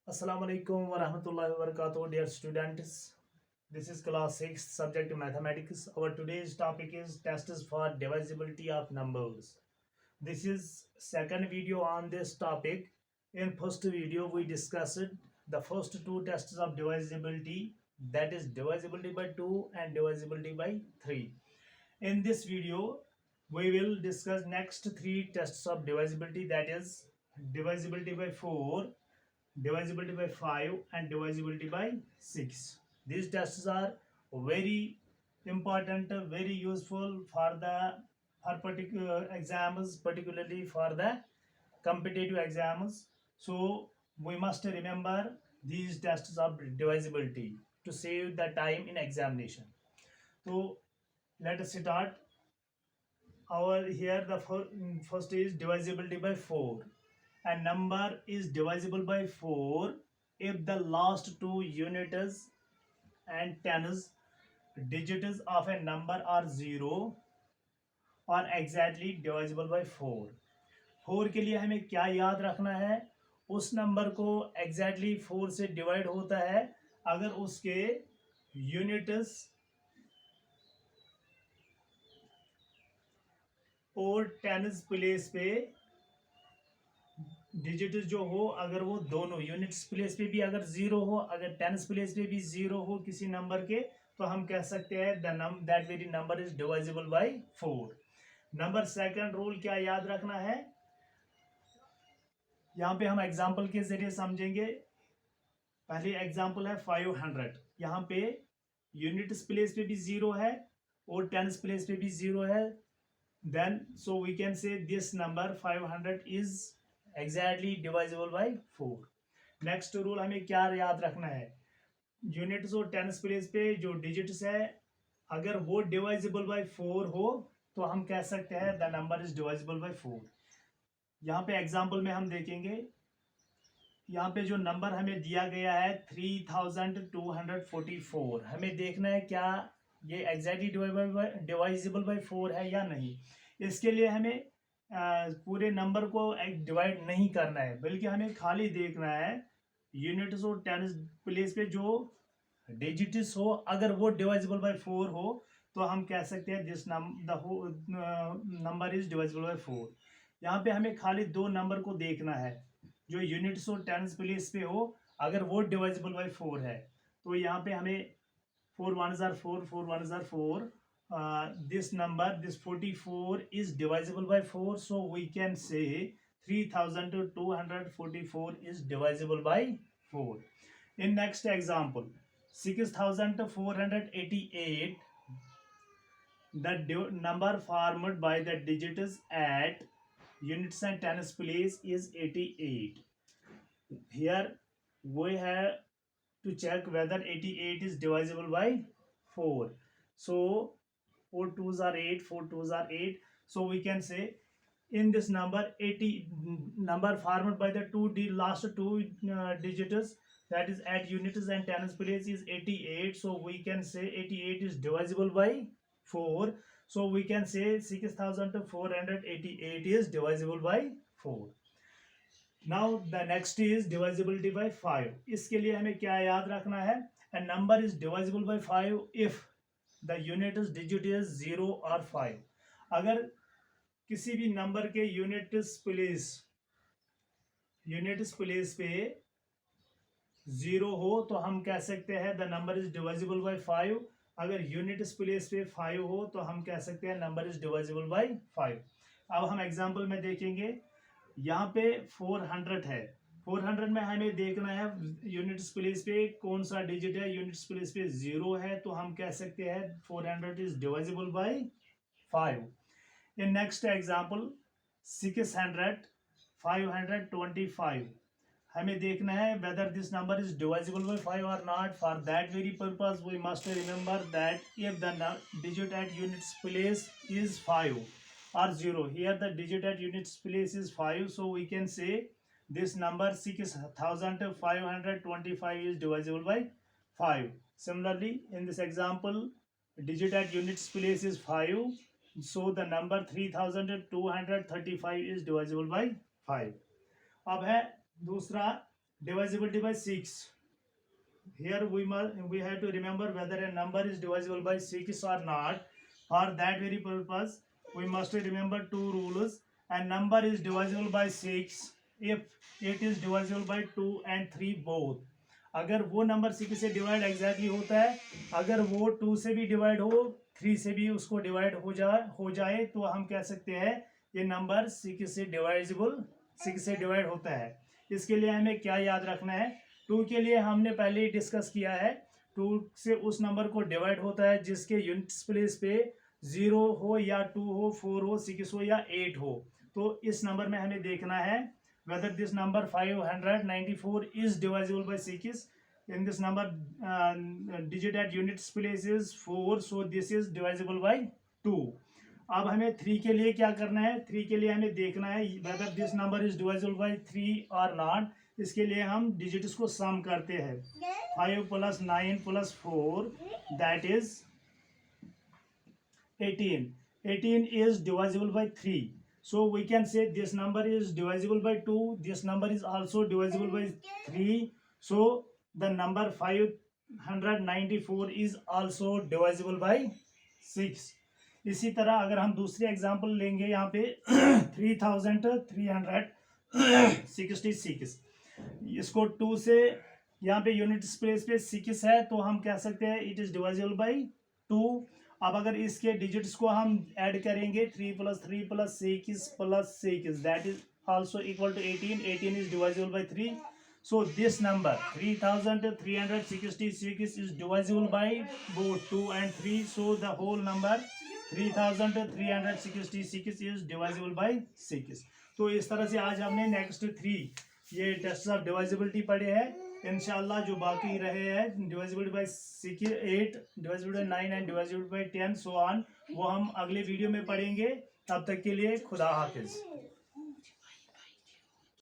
Assalamu alaikum wa rahmatullahi wa barakatuh, dear students. This is class 6 subject mathematics. Our today's topic is tests for divisibility of numbers. This is second video on this topic. In first video we discussed the first two tests of divisibility, that is divisibility by 2 and divisibility by 3. In this video we will discuss next three tests of divisibility, that is divisibility by 4, divisibility by 5 and divisibility by 6. These tests are very important, very useful for the for particular exams, particularly for the competitive exams. So we must remember these tests of divisibility to save the time in examination. So let us start. Our here the first is divisibility by 4. A number is divisible by 4 if the last two units and tens digits of a number are 0 और exactly divisible by 4. 4 के लिए हमें क्या याद रखना है? उस number को exactly 4 से डिवाइड होता है अगर उसके यूनिट्स और टेंस प्लेस पे डिजिट्स जो हो, अगर वो दोनों यूनिट्स प्लेस पे भी अगर 0 हो, अगर टेंस प्लेस पे भी 0 हो किसी नंबर के, तो हम कह सकते हैं that very number is divisible by 4. Number second rule क्या याद रखना है, यहाँ पे हम एग्जांपल के जरिए समझेंगे. पहले एग्जांपल है 500. यहाँ पे यूनिट्स प्लेस पे भी 0 है और टेंस प्लेस पे भी 0 है. Then so we can say this number 500 is exactly divisible by 4. Next rule हमें क्या याद रखना है, यूनिट्स और टेंस प्लेस पे जो डिजिट्स है अगर वो डिवाइजिबल बाय 4 हो तो हम कह सकते हैं the number is divisible by 4. यहाँ पे एग्जांपल में हम देखेंगे, यहाँ पे जो नंबर हमें दिया गया है 3244, हमें देखना है क्या ये एग्जैक्टली डिवाइजिबल बाय 4 है या नहीं. इसके लिए हमें पूरे नंबर को डिवाइड नहीं करना है, बल्कि हमें खाली देखना है यूनिट्स और टेंस प्लेस पे जो डिजिट्स हो, अगर वो डिवाइजिबल बाय 4 हो तो हम कह सकते हैं this number is divisible by 4. यहाँ पे हमें खाली दो नंबर को देखना है जो यूनिट्स और टेंस प्लेस पे हो, अगर वो डिवाइजिबल बाय 4 है तो यहाँ पे हमें 4 1s are 4, 4 1s are 4. This number, this 44 is divisible by 4, so we can say 3244 is divisible by 4. In next example, 6488, the number formed by the digits at units and tens place is 88. Here we have to check whether 88 is divisible by 4. So 4 2s are 8, 4 2s are 8. So we can say in this number 80 number formed by the last two digits, that is at units and tens place, is 88. So we can say 88 is divisible by 4. So we can say 6488 is divisible by 4. Now the next is divisibility by 5. इसके लिए हमें क्या याद रखना है, a number is divisible by 5 if the units digit is 0 or 5. अगर किसी भी नंबर के यूनिट्स प्लेस पे 0 हो तो हम कह सकते हैं the number is divisible by 5. अगर यूनिट्स प्लेस पे 5 हो तो हम कह सकते हैं नंबर इज डिवाइजिबल बाय 5. अब हम एग्जांपल में देखेंगे, यहाँ पे 400 है. 400 में हमें देखना है यूनिट्स प्लेस पे कौन सा डिजिट है, यूनिट्स प्लेस पे 0 है तो हम कह सकते हैं 400 is divisible by 5. In next example 600 525, हमें देखना है whether this number is divisible by 5 or not. For that very purpose we must remember that if the digit at units place is 5 or 0, here the digit at units place is 5, so we can say this number 6525 is divisible by 5. Similarly in this example digit at units place is 5, so the number 3235 is divisible by 5. अब है दूसरा divisibility by 6. Here we have to remember whether a number is divisible by 6 or not. For that very purpose, we must remember two rules. A number is divisible by 6 if it is divisible by 2 and 3 both. अगर वो number 6 से divide exactly होता है, अगर वो 2 से भी divide हो, 3 से भी उसको डिवाइड हो जाए तो हम कह सकते हैं ये नंबर 6 से डिवाइड होता है. इसके लिए हमें क्या याद रखना है? 2 के लिए हमने पहले ही डिस्कस किया है. 2 से उस नंबर को डिवाइड होता है जिसके यूनिट्स प्लेस पे 0 हो या 2 हो, 4 हो, 6 हो या 8 हो. तो इस नंबर में हमें देखना है whether this number 594 is divisible by 6. In this number digit at units place is 4, so this is divisible by 2. अब हमें 3 के लिए क्या करना है? 3 के लिए हमें देखना है whether this number is divisible by 3 or not. इसके लिए हम डिजिट्स को सम करते हैं. 5 plus 9 plus 4 that is 18. 18 is divisible by 3. So we can say this number is divisible by 2. This number is also divisible by 3. So the number 594 is also divisible by 6. इसी तरह अगर हम दूसरे एग्जाम्पल लेंगे यहाँ पे 3366. इसको 2 से यहाँ पे यूनिट स्पेस पे 6 है तो हम कह सकते हैं इट इज डिवाइजिबल बाई 2. अब अगर इसके डिजिट्स को हम ऐड करेंगे 3 + 3 + 6 + 6 that is also equal to 18. 18 is divisible by 3. So this number 3366 is divisible by both 2 and 3. So the whole number 3366 is divisible by 6. तो इस तरह से आज हमने नेक्स्ट 3 ये टेस्ट ऑफ डिवाइजिबिलिटी पढ़े हैं. इंशाल्लाह जो बाकी रहे हैं divisibility by 8, divisibility by 9 and divisibility by 10 so on, वो हम अगले वीडियो में पढ़ेंगे. तब तक के लिए खुदा हाफिज.